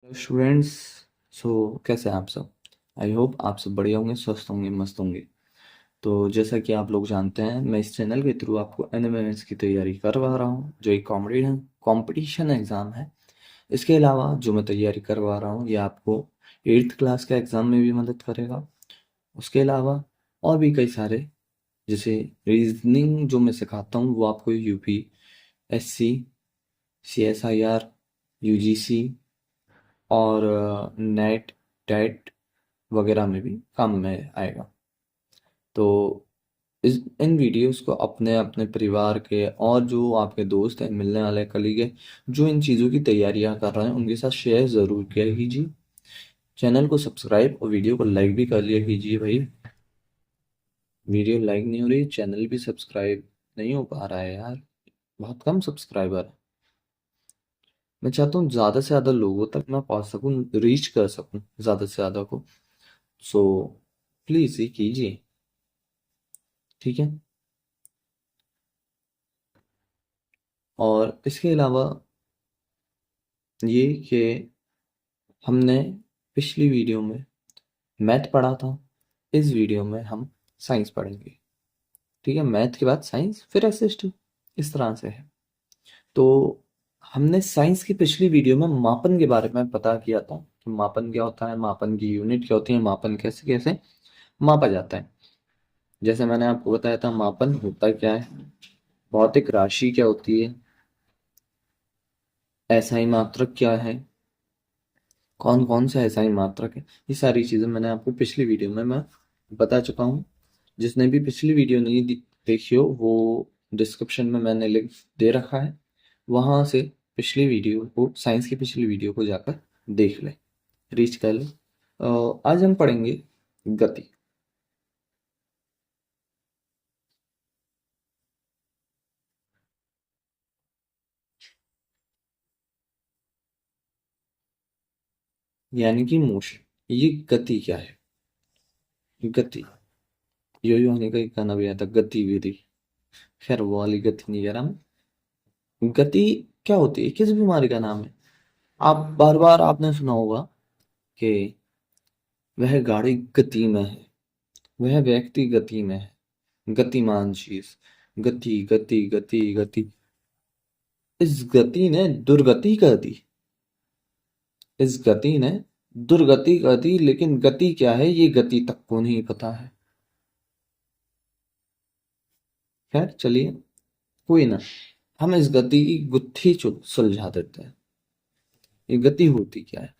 Students, सो कैसे हैं आप सब। आई होप आप सब बढ़िया होंगे, स्वस्थ होंगे, मस्त होंगे। तो जैसा कि आप लोग जानते हैं, मैं इस चैनल के थ्रू आपको एनएमएमएस की तैयारी करवा रहा हूँ, जो एक कॉम्पिटिशन एग्ज़ाम है। इसके अलावा जो मैं तैयारी करवा रहा हूँ, ये आपको 8th क्लास के एग्ज़ाम में भी मदद करेगा। उसके अलावा और भी कई सारे, जैसे रीजनिंग जो मैं सिखाता हूँ, वो आपको यूपी एससी, सीएसआईआर, यूजीसी और नेट, टेट वगैरह में भी काम में आएगा। तो इस इन वीडियोस को अपने अपने परिवार के और जो आपके दोस्त हैं, मिलने वाले कलीग हैं, जो इन चीज़ों की तैयारियां कर रहे हैं, उनके साथ शेयर ज़रूर किया कीजिए। चैनल को सब्सक्राइब और वीडियो को लाइक भी कर लिया कीजिए भाई। वीडियो लाइक नहीं हो रही, चैनल भी सब्सक्राइब नहीं हो पा रहा है यार, बहुत कम सब्सक्राइबर है। मैं चाहता हूँ ज़्यादा से ज़्यादा लोगों तक मैं पहुँच सकूँ, रीच कर सकूँ ज़्यादा से ज़्यादा को। सो प्लीज़ ये कीजिए, ठीक है। और इसके अलावा ये कि हमने पिछली वीडियो में मैथ पढ़ा था, इस वीडियो में हम साइंस पढ़ेंगे, ठीक है। मैथ के बाद साइंस, फिर एसएसटी, इस तरह से है। तो हमने साइंस की पिछली वीडियो में मापन के बारे में पता किया था कि मापन क्या होता है, मापन की यूनिट क्या होती है, मापन कैसे कैसे मापा जाता है। जैसे मैंने आपको बताया था, मापन होता क्या है, भौतिक राशि क्या होती है, एसआई मात्रक क्या है, कौन कौन सा एसआई मात्रक है, ये सारी चीज़ें मैंने आपको पिछली वीडियो में मैं बता चुका हूँ। जिसने भी पिछली वीडियो नहीं देखी हो, वो डिस्क्रिप्शन में मैंने लिंक दे रखा है, वहाँ से पिछली वीडियो को, साइंस की पिछली वीडियो को जाकर देख ले, रीच कर ले। आज हम पढ़ेंगे गति। यानी कि मोशन। ये गति क्या है? गति, यो यो होने का एक गाना भी आया था, गतिविधि। खैर वो वाली गति नहीं कह रहा मैं। गति क्या होती है, किस बीमारी का नाम है? आप बार बार आपने सुना होगा कि वह गाड़ी गति में है, वह व्यक्ति गति में है, गतिमान चीज, गति गति गति गति। इस गति ने दुर्गति कर दी, इस गति ने दुर्गति कर दी, लेकिन गति क्या है ये गति तक को नहीं पता है। खैर चलिए, कोई ना, हम इस गति की गुत्थी सुलझा देते हैं। ये गति होती क्या है,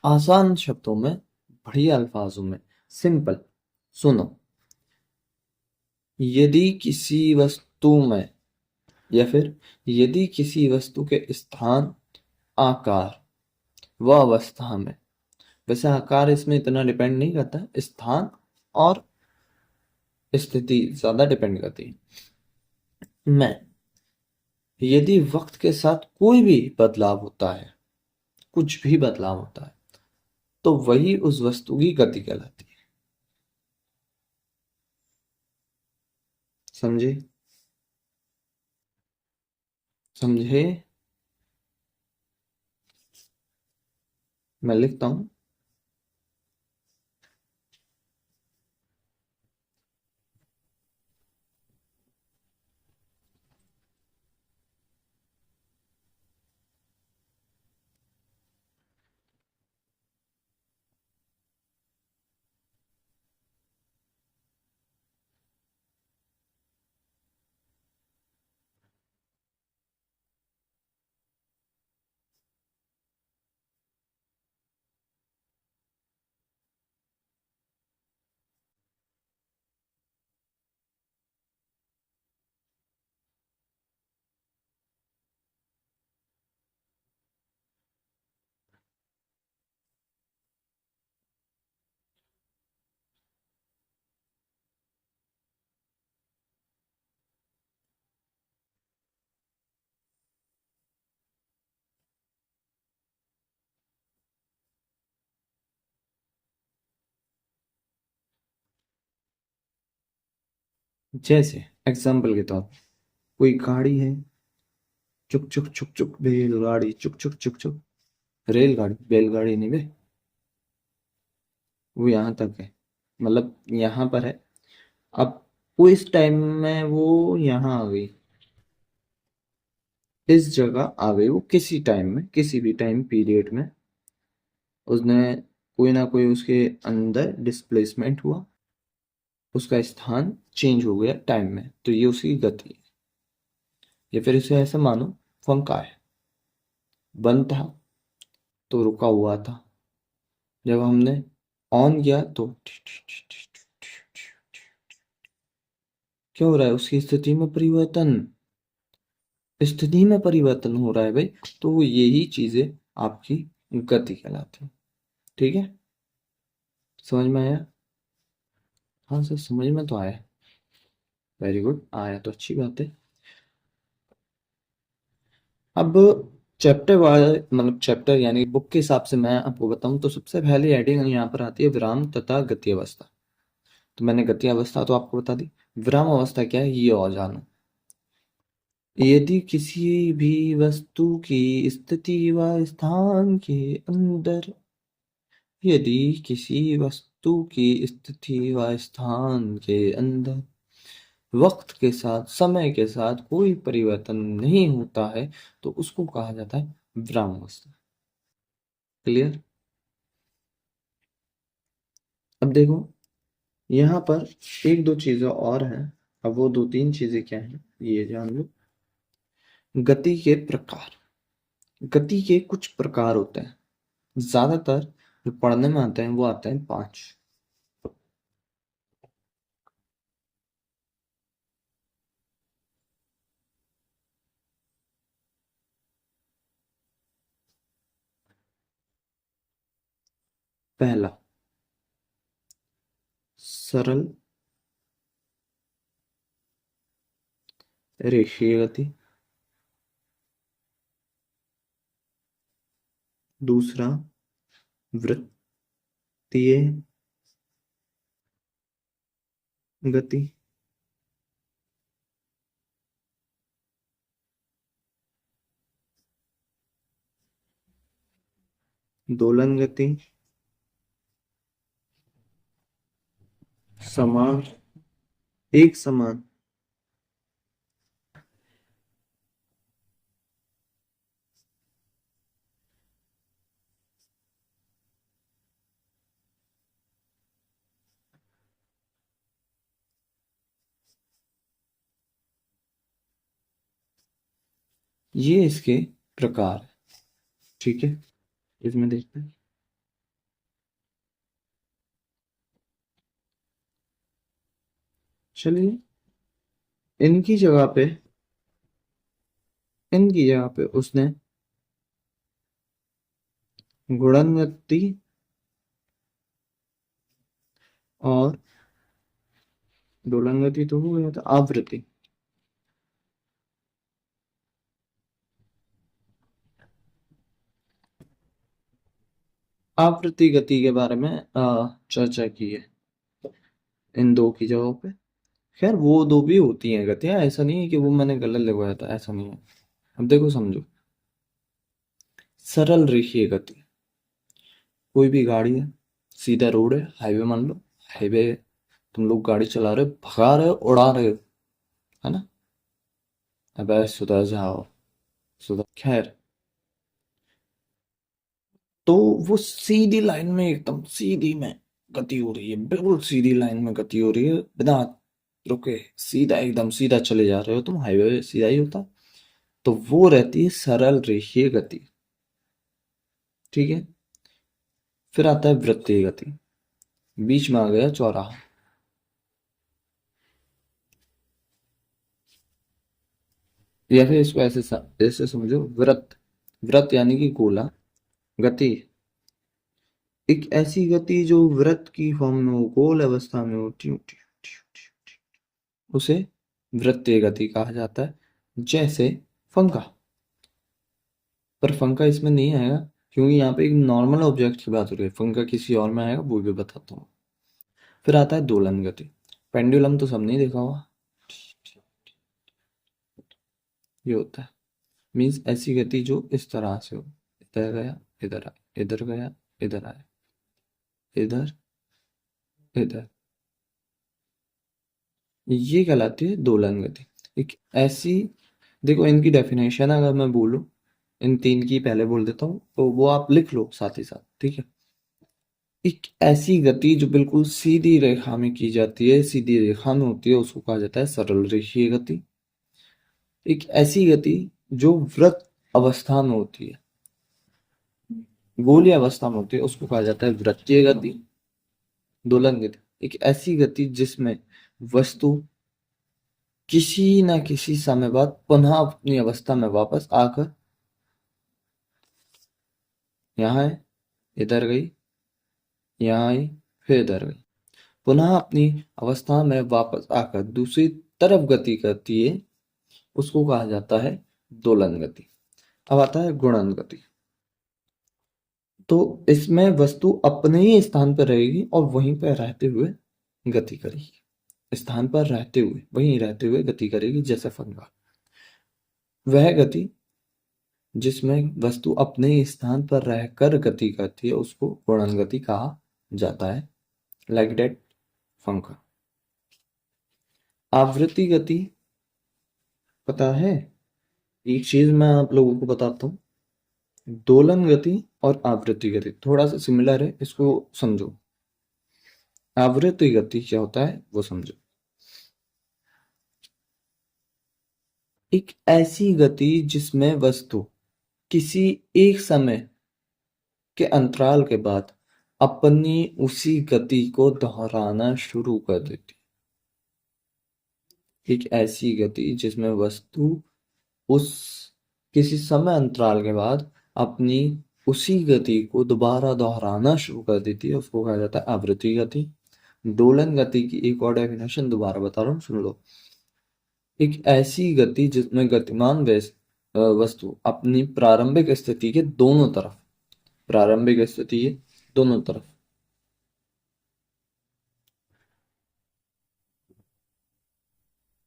आसान शब्दों में, बढ़िया अल्फाजों में, सिंपल। सुनो, यदि किसी वस्तु में, या फिर यदि किसी वस्तु के स्थान, आकार व अवस्था में, वैसे आकार इसमें इतना डिपेंड नहीं करता, स्थान और स्थिति ज्यादा डिपेंड करती है। में यदि वक्त के साथ कोई भी बदलाव होता है, कुछ भी बदलाव होता है, तो वही उस वस्तु की गति कहलाती है। समझे? समझे? मैं लिखता हूं। जैसे एग्जाम्पल के तौर पर, कोई गाड़ी है, चुक चुक चुक चुक, रेलगाड़ी चुक चुक चुक चुक, रेलगाड़ी, बैलगाड़ी नहीं बे, वो यहाँ तक है, मतलब यहाँ पर है। अब वो इस टाइम में वो यहाँ आ गई, इस जगह आ गई, वो किसी टाइम में, किसी भी टाइम पीरियड में उसने कोई ना कोई उसके अंदर डिस्प्लेसमेंट हुआ, उसका स्थान चेंज हो गया टाइम में, तो ये उसकी गति है। या फिर इसे ऐसे मानो, फंका है, बंद था तो रुका हुआ था, जब हमने ऑन किया तो क्या हो रहा है, उसकी स्थिति में परिवर्तन, स्थिति में परिवर्तन हो रहा है भाई। तो यही चीजें आपकी गति कहलाती है। ठीक है, समझ में आया? हाँ सर, समझ में तो आया। वेरी गुड, आया तो अच्छी बात है। अब चैप्टर वाइज, मतलब चैप्टर यानी बुक के हिसाब से मैं आपको बताऊं तो सबसे पहली हेडिंग यहाँ पर आती है विराम तथा गति अवस्था। तो मैंने गति अवस्था तो आपको बता दी, विराम अवस्था क्या है ये और जानो। यदि किसी भी वस्तु की स्थिति व स्थान के अंदर, यदि किसी वस्तु की स्थिति व स्थान के अंदर वक्त के साथ, समय के साथ कोई परिवर्तन नहीं होता है, तो उसको कहा जाता है विराम अवस्था। क्लियर? अब देखो, यहाँ पर एक दो चीजें और हैं। अब वो दो तीन चीजें क्या हैं ये जान लो। गति के प्रकार, गति के कुछ प्रकार होते हैं, ज्यादातर जो पढ़ने में आते हैं वो आते हैं 5। पहला, सरल रेखीय गति। दूसरा, वृत्तीय गति। दोलन गति। समान, एक समान। ये इसके प्रकार है। ठीक है, इसमें देखते हैं। चलिए, इनकी जगह पे, इनकी जगह पे उसने गुणन गति और दोलन गति तो हो गया था, आवृत्ति। आवृत्ति गति के बारे में चर्चा की है इन दो की जगहों पे। खैर वो दो भी होती हैं गतियां, ऐसा नहीं है कि वो मैंने गलत लगवाया था, ऐसा नहीं है। अब देखो समझो, सरल रेखीय गति, कोई भी गाड़ी है, सीधा रोड है, हाईवे मान लो, हाईवे, तुम लोग गाड़ी चला रहे हो, भगा रहे हो, उड़ा रहे हो, है ना, अबे सुधर जाओ, सुधर। खैर, तो वो सीधी लाइन में, एकदम सीधी में गति हो रही है, बिल्कुल सीधी लाइन में गति हो रही है, बिना रुके, सीधा, एकदम सीधा चले जा रहे हो तुम, हाईवे सीधा ही होता, तो वो रहती है सरल रेखीय गति। ठीक है, फिर आता है वृत्तीय गति, बीच में आ गया चौराहा। या फिर इसको ऐसे ऐसे समझो, वृत्त, वृत्त यानी कि गोला, गति एक ऐसी गति जो वृत्त की फॉर्म में हो, गोल अवस्था में हो, उसे वृत्तीय गति कहा जाता है। जैसे फंका, पर फंका इसमें नहीं आएगा, क्योंकि यहाँ पे एक नॉर्मल ऑब्जेक्ट की बात हो रही है, फंका किसी और में आएगा, वो भी बताता हूँ। फिर आता है दोलन गति, पेंडुलम तो सबने देखा होगा, ये होता है, मीन्स ऐसी गति जो इस तरह से हो, इधर गया इधर आया, इधर गया, इधर आया, इधर, इधर। ये कहलाती है दोलन गति। एक ऐसी, देखो इनकी डेफिनेशन अगर मैं बोलूं, इन तीन की पहले बोल देता हूँ तो वो आप लिख लो साथ ही साथ, ठीक है। एक ऐसी गति जो बिल्कुल सीधी रेखा में की जाती है, सीधी रेखा में होती है, उसको कहा जाता है सरल रेखीय गति। एक ऐसी गति जो वृत्त अवस्था में होती है, गोलीय अवस्था में होती है, उसको कहा जाता है वृत्तीय गति, दोलन गति। एक ऐसी गति जिसमें वस्तु किसी न किसी समय बाद पुनः अपनी अवस्था में वापस आकर यहाँ है, इधर गई, यहाँ आई, फिर इधर गई, पुनः अपनी अवस्था में वापस आकर दूसरी तरफ गति करती है, उसको कहा जाता है दोलन गति। अब आता है गुणन गति। तो इसमें वस्तु अपने ही स्थान पर रहेगी और वहीं पर रहते हुए गति करेगी। स्थान पर रहते हुए, वहीं रहते हुए गति करेगी, जैसे फंगा। वह गति जिसमें वस्तु अपने ही स्थान पर रहकर गति करती है, उसको गुणन गति कहा जाता है। लाइक दैट फंका। आवृत्ति गति पता है? एक चीज मैं आप लोगों को बताता हूँ। दोलन गति और आवृत्ति गति थोड़ा सा सिमिलर है, इसको समझो। आवृत्ति गति क्या होता है वो समझो। एक ऐसी गति जिसमें वस्तु किसी एक समय के अंतराल के बाद अपनी उसी गति को दोहराना शुरू कर देती। एक ऐसी गति जिसमें वस्तु उस किसी समय अंतराल के बाद अपनी उसी गति को दोबारा दोहराना शुरू कर देती है, उसको कहा जाता है आवृत्ति गति। दोलन गति की एक और डेफिनेशन दोबारा बता रहा हूँ, सुन लो। एक ऐसी गति जिसमें गतिमान वस्तु अपनी प्रारंभिक स्थिति के दोनों तरफ, प्रारंभिक स्थिति के दोनों तरफ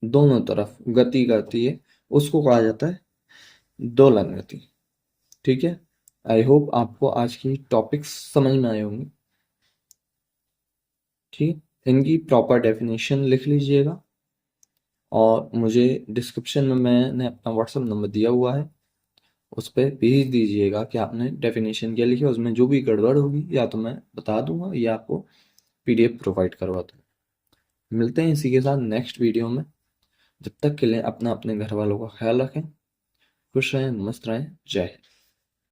दोनों तरफ गति करती है, उसको कहा जाता है दोलन गति। ठीक है। आई होप आपको आज की टॉपिक्स समझ में आए होंगे। ठीक, इनकी प्रॉपर डेफिनेशन लिख लीजिएगा और मुझे डिस्क्रिप्शन में मैंने अपना व्हाट्सएप नंबर दिया हुआ है, उस पर भेज दीजिएगा कि आपने डेफिनेशन क्या लिखी। उसमें जो भी गड़बड़ होगी या तो मैं बता दूंगा या आपको पीडीएफ प्रोवाइड करवा दूंगा। मिलते हैं इसी के साथ नेक्स्ट वीडियो में। जब तक के लिए अपना अपने घर वालों का ख्याल रखें, खुश रहें, मस्त रहें। जय हिंद।